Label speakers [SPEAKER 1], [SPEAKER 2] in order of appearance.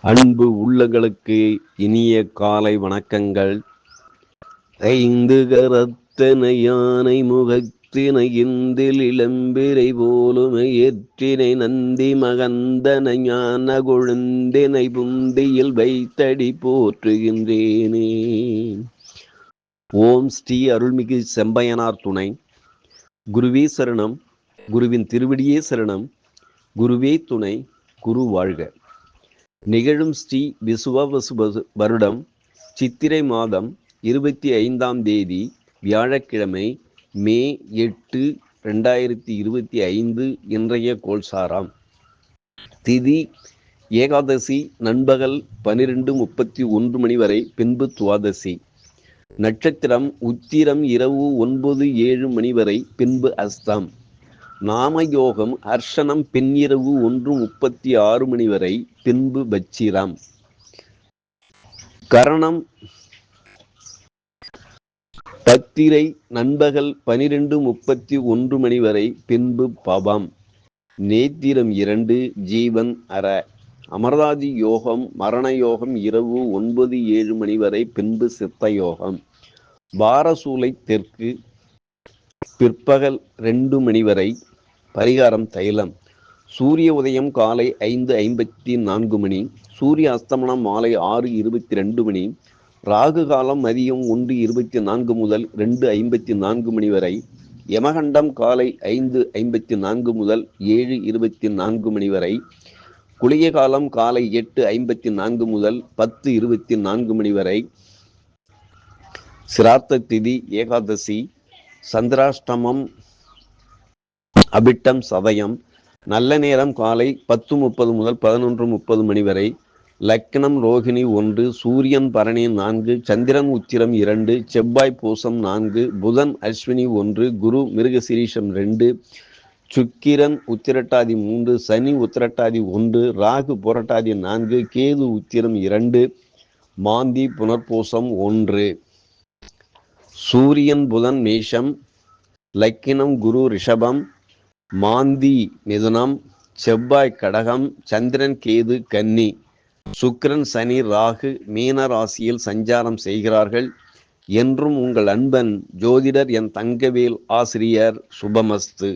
[SPEAKER 1] அன்பு உள்ளங்களுக்கு இனிய காலை வணக்கங்கள். ஐந்து கரத்தனை யானை முகத்தினை இந்தில் இளம்பிரை போலுமை ஏற்றினை நந்தி மகந்தனை ஞான கொழுந்தினை புந்தியில் வைத்தடி போற்றுகின்றேனே. ஓம் ஸ்ரீ அருள்மிகு செம்பையனார் துணை. குருவே சரணம், குருவின் திருவடியே சரணம், குருவே துணை, குரு வாழ்க. நிகழும் ஸ்ரீ விசுவாவசு வருடம் சித்திரை மாதம் 25ஆம் தேதி வியாழக்கிழமை, மே 8, 2025 இன்றைய கோல்சாராம். திதி ஏகாதசி நண்பகல் 12:31 மணி வரை, பின்பு துவாதசி. நட்சத்திரம் உத்திரம் இரவு 9-7 மணி வரை, பின்பு அஸ்தம். நாமயோகம் ஹர்ஷனம் பின்னிரவு 1:36 மணி வரை, பின்பு பச்சிரம். கரணம் பத்திரை நண்பகல் 12:31 மணி வரை, பின்பு பவம். நேத்திரம் 2 ஜீவன் அற. அமர்தாதி யோகம் மரண யோகம் இரவு 9-7 மணி வரை, பின்பு சித்த யோகம். பாரசூலை தெற்கு பிற்பகல் 2 மணி வரை. பரிகாரம் தைலம். சூரிய உதயம் காலை 5:54 மணி, சூரிய அஸ்தமனம் மாலை 6:22 மணி, ராகு காலம் மதியம் 1:24 முதல் 2:54 மணி வரை, யமகண்டம் காலை 5:54 முதல் 7:24 மணி வரை, குளிய காலம் காலை 8:54 முதல் 10:24 மணி வரை. சிராத்த திதி ஏகாதசி. சந்திராஷ்டமம் அபிட்டம் சதயம். நல்ல நேரம் காலை 10:30 முதல் 11:30 மணி வரை. லக்னம் ரோகிணி 1, சூரியன் பரணி 4, சந்திரன் உத்திரம் 2, செவ்வாய் பூசம் 4, புதன் அஸ்வினி 1, குரு மிருகசிரீஷம் 2, சுக்கிரன் உத்திரட்டாதி 3, சனி உத்திரட்டாதி 1, ராகு புரட்டாதி 4, கேது உத்திரம் 2, மாந்தி புனர்பூசம் 1. சூரியன் புதன் மேஷம், லக்கினம் குரு ரிஷபம், மாந்தி மிதுனம், செவ்வாய் கடகம், சந்திரன் கேது கன்னி, சுக்கிரன் சனி ராகு மீன ராசியில் சஞ்சாரம் செய்கிறார்கள். என்றும் உங்கள் அன்பன் ஜோதிடர் என் தங்கவேல் ஆசிரியர். சுபமஸ்து.